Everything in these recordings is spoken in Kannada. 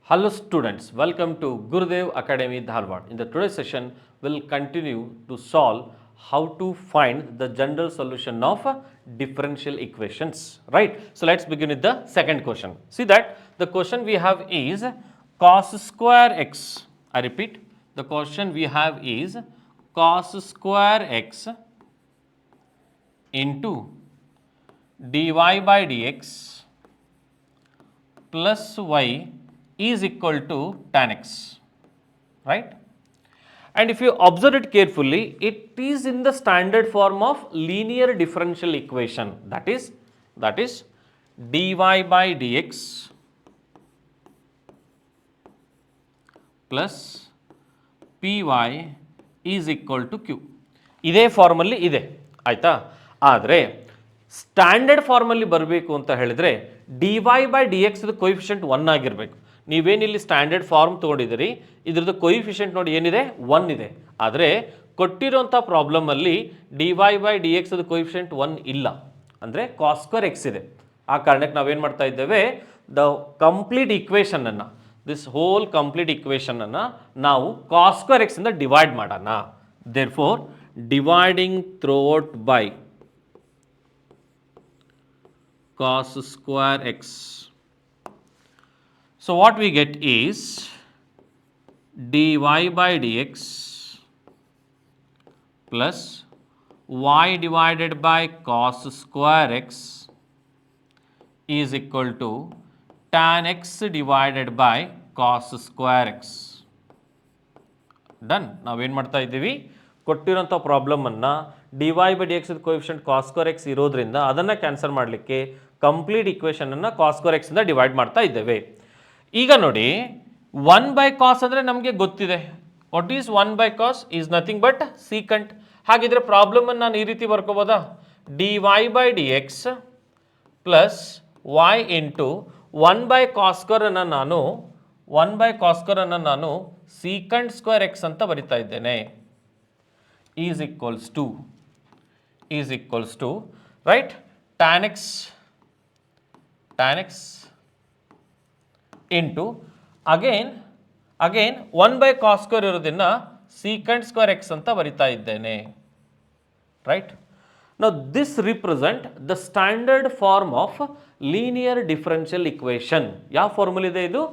Hello students, welcome to Gurudev Academy Dharwad. In the today's session, we'll continue to solve how to find the general solution of differential equations, right? So let's begin with the second question. See that the question we have is cos square x. I repeat, the question we have is cos square x into dy by dx plus y is equal to tan x, right? And if you observe it carefully, it is in the standard form of linear differential equation, that is dy by dx plus py is equal to q. ಇದೇ ಫಾರ್ಮಲ್ಲಿ ಇದೆ ಆಯಿತಾ. ಆದರೆ ಸ್ಟ್ಯಾಂಡರ್ಡ್ ಫಾರ್ಮಲ್ಲಿ ಬರಬೇಕು ಅಂತ ಹೇಳಿದರೆ ಡಿ ವೈ ಬೈ ಡಿ ಎಕ್ಸ್ದು ಕೊಯಿಫಿಷಿಯಂಟ್ 1 ಆಗಿರಬೇಕು. ನೀವೇನಿಲ್ಲಿ ಸ್ಟ್ಯಾಂಡರ್ಡ್ ಫಾರ್ಮ್ ತೊಗೊಂಡಿದ್ದೀರಿ, ಇದ್ರದ್ದು ಕೊಯಿಫಿಷಿಯಂಟ್ ನೋಡಿ ಏನಿದೆ, 1 ಇದೆ. ಆದರೆ ಕೊಟ್ಟಿರೋಂಥ ಪ್ರಾಬ್ಲಮಲ್ಲಿ ಡಿ ವೈ ಬೈ ಡಿ ಎಕ್ಸ್ದು ಕೊಯಿಫಿಷಿಯಂಟ್ 1 ಇಲ್ಲ, ಅಂದರೆ ಕಾಸ್ ಸ್ಕ್ವೇರ್ ಎಕ್ಸ್ ಇದೆ. ಆ ಕಾರಣಕ್ಕೆ ನಾವೇನು ಮಾಡ್ತಾ ಇದ್ದೇವೆ, ದ ಕಂಪ್ಲೀಟ್ ಇಕ್ವೇಷನನ್ನು, ದಿಸ್ ಹೋಲ್ ಕಂಪ್ಲೀಟ್ ಇಕ್ವೇಷನನ್ನು ನಾವು ಕಾಸ್ ಸ್ಕ್ವೇರ್ ಎಕ್ಸ್ ಇಂದ ಡಿವೈಡ್ ಮಾಡೋಣ. Therefore dividing throughout by cos square x. So what we get is dy by dx plus y divided by cos square x is equal to tan x divided by cos square x. Done. ನಾವೇನು ಮಾಡ್ತಾ ಇದ್ದೀವಿ, ಕೊಟ್ಟಿರೋಂಥ ಪ್ರಾಬ್ಲಮನ್ನು d Y by D x coefficient cos square x ಇರೋದ್ರಿಂದ ಅದನ್ನು ಕ್ಯಾನ್ಸಲ್ ಮಾಡಲಿಕ್ಕೆ ಕಂಪ್ಲೀಟ್ ಇಕ್ವೇಷನನ್ನು ಕಾಸ್ ಸ್ಕ್ವೇರ್ ಎಕ್ಸಿಂದ ಡಿವೈಡ್ ಮಾಡ್ತಾ ಇದ್ದೇವೆ. ಈಗ ನೋಡಿ, 1 ಬೈ ಕಾಸ್ ಅಂದರೆ ನಮಗೆ ಗೊತ್ತಿದೆ. What is 1 by cos is nothing but secant. ಹಾಗಿದ್ರೆ ಪ್ರಾಬ್ಲಮನ್ನು ನಾನು ಈ ರೀತಿ ಬರ್ಕೋಬೋದಾ, D Y by D X plus Y into 1 by cos ಸ್ಕ್ವೇರನ್ನು ನಾನು ಸೀಕಂಟ್ ಸ್ಕ್ವೇರ್ ಎಕ್ಸ್ ಅಂತ ಬರಿತಾ ಇದ್ದೇನೆ. is equals to right tan x into again 1 by cos square ಇರೋದನ್ನ secant square x ಅಂತ ಬರಿತಾ ಇದ್ದೇನೆ, right? Now this represent the standard form of linear differential equation. ಯಾವ ಫಾರ್ಮುಲಾ ಇದೆ ಇದು,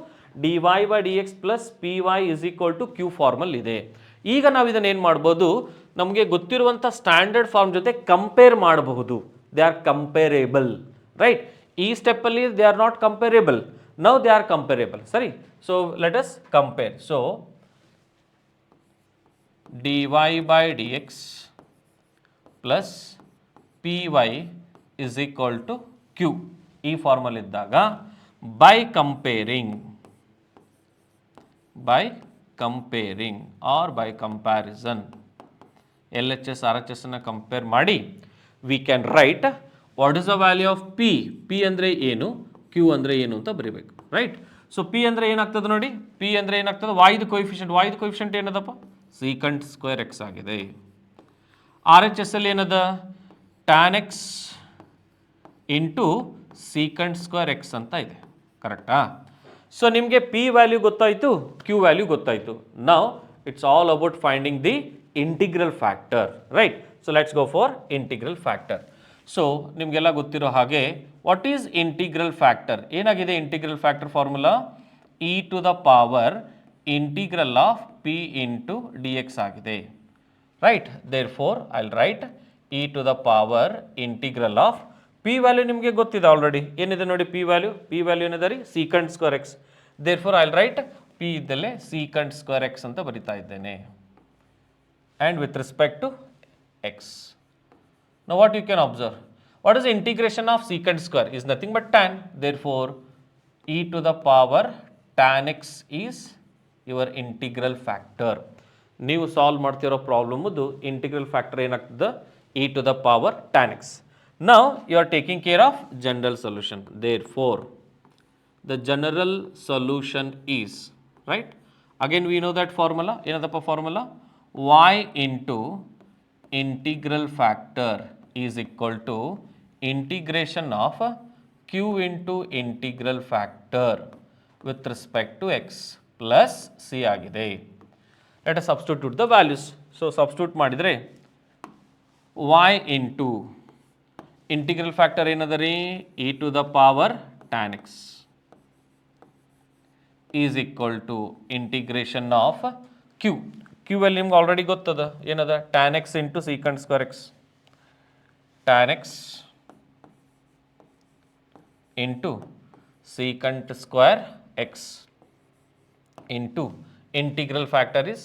dy by dx plus py is equal to q formal ಇದೆ. ಈಗ ನಾವು ಇದನ್ನು ಏನು ಮಾಡ್ಬೋದು, ನಮಗೆ ಗೊತ್ತಿರುವಂಥ ಸ್ಟ್ಯಾಂಡರ್ಡ್ ಫಾರ್ಮ್ ಜೊತೆ ಕಂಪೇರ್ ಮಾಡಬಹುದು. They are comparable, right? ಈ ಸ್ಟೆಪ್ಪಲ್ಲಿ they are not comparable, now they are comparable, ಸರಿ? So let us compare. So D Y by D X plus P Y is equal to Q ಈ ಫಾರ್ಮಲ್ ಇದ್ದಾಗ by comparing or by comparison, LHS RHS ಅನ್ನು ಕಂಪೇರ್ ಮಾಡಿ we can write what is the value of P. P ಅಂದರೆ ಏನು, Q ಅಂದರೆ ಏನು ಅಂತ ಬರೀಬೇಕು, ರೈಟ್? ಸೊ P ಅಂದರೆ ಏನಾಗ್ತದೆ ನೋಡಿ, P ಅಂದರೆ ಏನಾಗ್ತದೆ, ವಾಯ್ದು ಕೊಯಿಫಿಷಿಯಂಟ್ ಏನದಪ್ಪ, ಸೀಕಂಟ್ ಸ್ಕ್ವೇರ್ ಎಕ್ಸ್ ಆಗಿದೆ. ಆರ್ ಎಚ್ ಎಸ್ ಅಲ್ಲಿ ಏನದ, tan X into secant square X ಅಂತ ಇದೆ, ಕರೆಕ್ಟಾ? ಸೊ ನಿಮಗೆ ಪಿ ವ್ಯಾಲ್ಯೂ ಗೊತ್ತಾಯಿತು, ಕ್ಯೂ ವ್ಯಾಲ್ಯೂ ಗೊತ್ತಾಯಿತು. Now it's all about finding the integral factor, right? So let's go for integral factor. So ನಿಮಗೆಲ್ಲ ಗೊತ್ತಿರೋ ಹಾಗೆ ವಾಟ್ ಈಸ್ ಇಂಟಿಗ್ರಲ್ ಫ್ಯಾಕ್ಟರ್, ಏನಾಗಿದೆ integral factor formula, E to the power integral of P into D X ಆಗಿದೆ, right? Therefore I will write E to the power integral of P value ನಿಮಗೆ ಗೊತ್ತಿದೆ ಆಲ್ರೆಡಿ, ಏನಿದೆ ನೋಡಿ ಪಿ ವ್ಯಾಲ್ಯೂ ಏನಿದೆ ರೀ, secant square X. Therefore I will write P ಇದ್ದಲ್ಲೇ ಸೀಕಂಟ್ ಸ್ಕ್ವೇರ್ ಎಕ್ಸ್ ಅಂತ ಬರಿತಾ ಇದ್ದೇನೆ, and with respect to X. Now what you can observe, what is integration of secant square is nothing but tan. Therefore E to the power tan X is your integral factor. ನೀವು ಸಾಲ್ವ್ ಮಾಡ್ತಿರೋ ಪ್ರಾಬ್ಲಮ್ದು ಇಂಟಿಗ್ರಲ್ ಫ್ಯಾಕ್ಟರ್ ಏನಾಗ್ತದೆ, e to the power tan x. Now you are taking care of general solution. Therefore, the general solution is, right? Again we know that formula. ಏನದಪ್ಪ formula? Y into integral factor is equal to integration of Q into integral factor with respect to X plus C ಆಗಿದೆ. Let us substitute the values. So substitute ಮಾಡಿದರೆ y ಇಂಟು ಇಂಟಿಗ್ರಲ್ ಫ್ಯಾಕ್ಟರ್ ಏನದ ರೀ E to the power tan X is equal to integration of Q. Q ಅಲ್ಲಿ ನಿಮ್ಗೆ ಆಲ್ರೆಡಿ ಗೊತ್ತದ ಏನದ tan X into secant square X, tan X into secant square x into integral factor is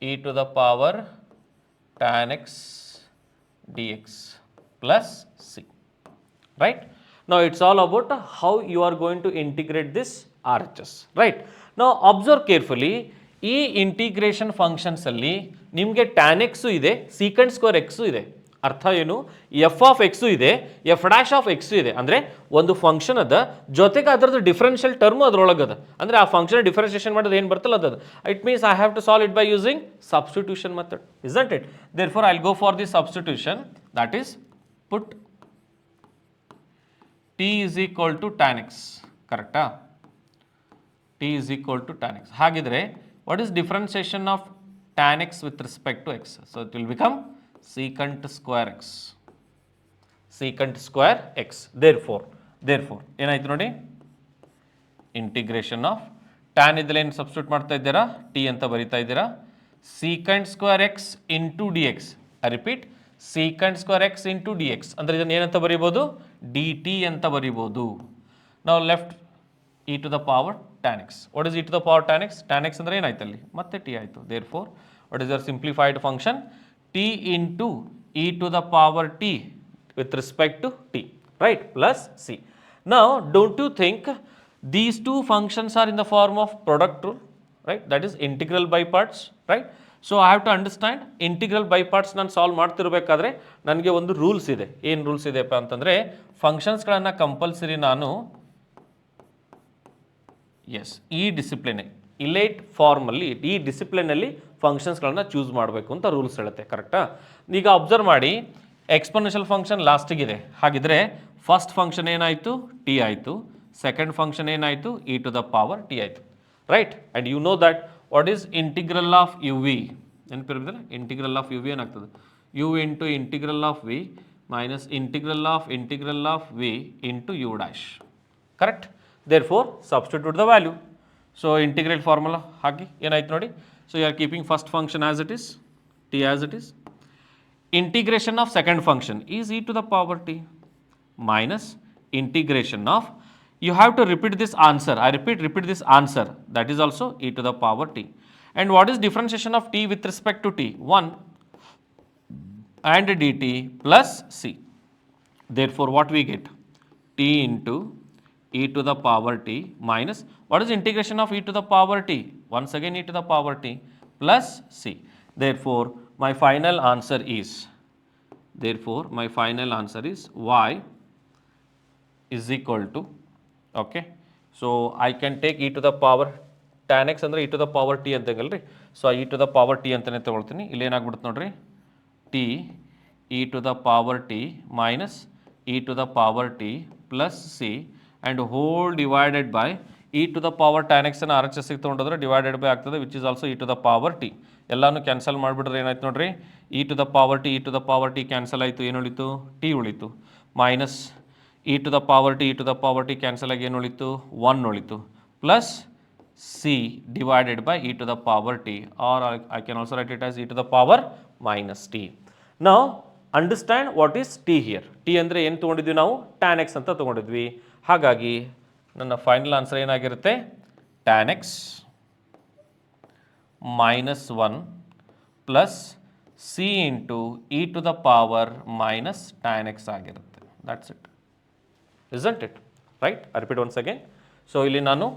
e to the power tan x dx plus c, right? Now it's all about how you are going to integrate this RHS, right? Now observe carefully, ಈ ಇಂಟಿಗ್ರೇಷನ್ ಫಂಕ್ಷನ್ಸ್ ಅಲ್ಲಿ ನಿಮಗೆ ಟ್ಯಾನ್ ಎಕ್ಸು ಇದೆ, ಸೀಕಂಟ್ ಸ್ಕ್ವೇರ್ ಎಕ್ಸು ಇದೆ. ಅರ್ಥ ಏನು, ಎಫ್ ಆಫ್ ಎಕ್ಸು ಇದೆ, ಎಫ್ ಡ್ಯಾಶ್ ಆಫ್ ಎಕ್ಸು ಇದೆ. ಅಂದರೆ ಒಂದು ಫಂಕ್ಷನ್ ಅದ ಜೊತೆಗೆ ಅದರದ್ದು ಡಿಫರೆನ್ಷಿಯಲ್ ಟರ್ಮು ಅದ್ರೊಳಗದ. ಅಂದರೆ ಆ ಫಂಕ್ಷನ್ ಡಿಫರೆನ್ಷಿಯೇಷನ್ ಮಾಡೋದು ಏನು ಬರ್ತಲ್ಲ ಅದು. It means I have to solve it by using substitution method, isn't it? Therefore I will go for the substitution, that is put T is equal to tan X, ಕರೆಕ್ಟಾ? T is equal to tan X. ಹಾಗಿದ್ರೆ what is differentiation of tan x with respect to x? So it will become secant square x, secant square x. Therefore ಏನಾಯ್ತು ನೋಡಿ, ಇಂಟಿಗ್ರೇಷನ್ ಆಫ್ ಟ್ಯಾನ್ ಇದ್ದಲ್ಲಿ ಏನು ಸಬ್ಸ್ಟಿಟ್ಯೂಟ್ ಮಾಡ್ತಾ ಇದ್ದೀರಾ, ಟಿ ಅಂತ ಬರಿತಾ ಇದ್ದೀರಾ, secant square x into dx. I repeat, secant square x into dx. ಅಂದರೆ ಇದನ್ನು ಏನಂತ ಬರೀಬೋದು, dt ಅಂತ ಬರೀಬೋದು. ನಾವು left e to the power tan x. What is e to the power tan x? Tan x ಅಂದರೆ ಏನಾಯ್ತು ಅಲ್ಲಿ, ಮತ್ತೆ t ಆಯಿತು. Therefore, what is your simplified function? t into e to the power t with respect to t, right? Plus c. Now, don't you think these two functions are in the form of product rule, right? That is integral by parts, right? So, I have to understand integral by parts ನಾನು ಸಾಲ್ವ್ ಮಾಡ್ತಿರ್ಬೇಕಾದ್ರೆ ನನಗೆ ಒಂದು ರೂಲ್ಸ್ ಇದೆ. ಏನು ರೂಲ್ಸ್ ಇದೆಯಪ್ಪ ಅಂತಂದರೆ, ಫಂಕ್ಷನ್ಸ್ಗಳನ್ನು ಕಂಪಲ್ಸರಿ ನಾನು ಎಸ್ ಈ ಡಿಸಿಪ್ಲಿನ್ ಇಲೇಟ್ ಫಾರ್ಮಲ್ಲಿ ಈ ಡಿಸಿಪ್ಲಿನಲ್ಲಿ ಫಂಕ್ಷನ್ಸ್ಗಳನ್ನ ಚೂಸ್ ಮಾಡಬೇಕು ಅಂತ ರೂಲ್ಸ್ ಹೇಳುತ್ತೆ, ಕರೆಕ್ಟಾ? ಈಗ ಅಬ್ಸರ್ವ್ ಮಾಡಿ, ಎಕ್ಸ್ಪೋನೆನ್ಷಿಯಲ್ ಫಂಕ್ಷನ್ ಲಾಸ್ಟಿಗಿದೆ. ಹಾಗಿದ್ರೆ ಫಸ್ಟ್ ಫಂಕ್ಷನ್ ಏನಾಯಿತು, ಟಿ ಆಯಿತು. ಸೆಕೆಂಡ್ ಫಂಕ್ಷನ್ ಏನಾಯಿತು, E to the power T ಆಯಿತು, right? And you know that what is integral of U V, ನೆನಪಿರೋದಿಲ್ಲ? ಇಂಟಿಗ್ರಲ್ ಆಫ್ ಯು ವಿ ಏನಾಗ್ತದೆ, U into integral of V minus integral of V into U dash, correct? Therefore, substitute the value. So, integrate formula hagi ಏನಾಯ್ತು ನೋಡಿ. So, you are keeping first function as it is, t as it is. Integration of second function is e to the power t minus integration of, you have to repeat this answer. I repeat this answer. That is also e to the power t. And what is differentiation of t with respect to t? 1 and dt plus c. Therefore, what we get? T into e to the power t minus, what is integration of e to the power t? Once again e to the power t plus c. Therefore, my final answer is y is equal to, okay? So, I can take e to the power tan x ಅಂದರೆ e to the power t ಅಂತ ಹೇಗಲ್ರಿ. So e to the power t ಅಂತಲೇ ತೊಗೊಳ್ತೀನಿ. ಇಲ್ಲಿ ಏನಾಗ್ಬಿಡುತ್ತೆ ನೋಡ್ರಿ, t e to the power t minus e to the power t plus c and whole divided by e to the power tan x ಅನ್ನು RHS ಗೆ ತೊಗೊಂಡ್ರೆ ಡಿವೈಡೆಡ್ ಬೈ ಆಗ್ತದೆ, which is also e to the power t. ಎಲ್ಲಾನು ಕ್ಯಾನ್ಸಲ್ ಮಾಡಿಬಿಟ್ರೆ ಏನಾಯ್ತು ನೋಡ್ರಿ, e to the power t cancel ಆಯಿತು, ಏನು ಉಳಿತು, t ಉಳಿತು, minus e to the power t cancel ಆಗಿ ಏನು ಉಳಿತು, 1 ಉಳಿತು, plus c divided by e to the power t, or I can also write it as e to the power minus t. Now understand what is T here. T ಅಂದರೆ ಏನು ತೊಗೊಂಡಿದ್ವಿ ನಾವು, ಟ್ಯಾನ್ ಎಕ್ಸ್ ಅಂತ ತೊಗೊಂಡಿದ್ವಿ. ಹಾಗಾಗಿ ನನ್ನ ಫೈನಲ್ ಆನ್ಸರ್ ಏನಾಗಿರುತ್ತೆ, tan X minus 1 plus C into E to the power minus tan X ಆಗಿರುತ್ತೆ. That's it, isn't it? Right? I repeat once again. So ಇಲ್ಲಿ ನಾನು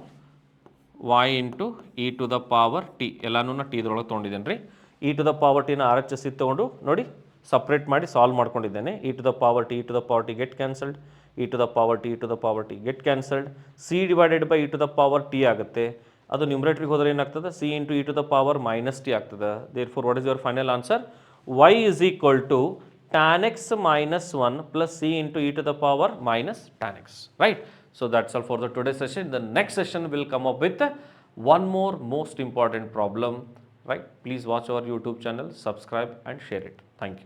y into E to the power T ಎಲ್ಲನೂ ಟಿ ಇದ್ರೊಳಗೆ ತೊಗೊಂಡಿದ್ದೇನೆ ರೀ. ಇ ಟು ದ ಪವರ್ ಟಿನ RHS ತೊಗೊಂಡು ನೋಡಿ ಸಪ್ರೇಟ್ ಮಾಡಿ ಸಾಲ್ವ್ ಮಾಡ್ಕೊಂಡಿದ್ದೇನೆ. e to the power t get cancelled, e to the power t get cancelled, c divided by e to the power t ಆಗುತ್ತೆ. ಅದು ನ್ಯೂಮರೇಟರ್ಗೆ ಹೋದರೆ ಏನಾಗ್ತದೆ, c into e to the power minus t ಆಗ್ತದೆ. Therefore, what is your final answer? y is equal to tan x minus 1 plus c into e to the power minus tan x, right? So that's all for the today's session. The next session will come up with one more most important problem, right? Please watch our YouTube channel, subscribe and share it. Thank you.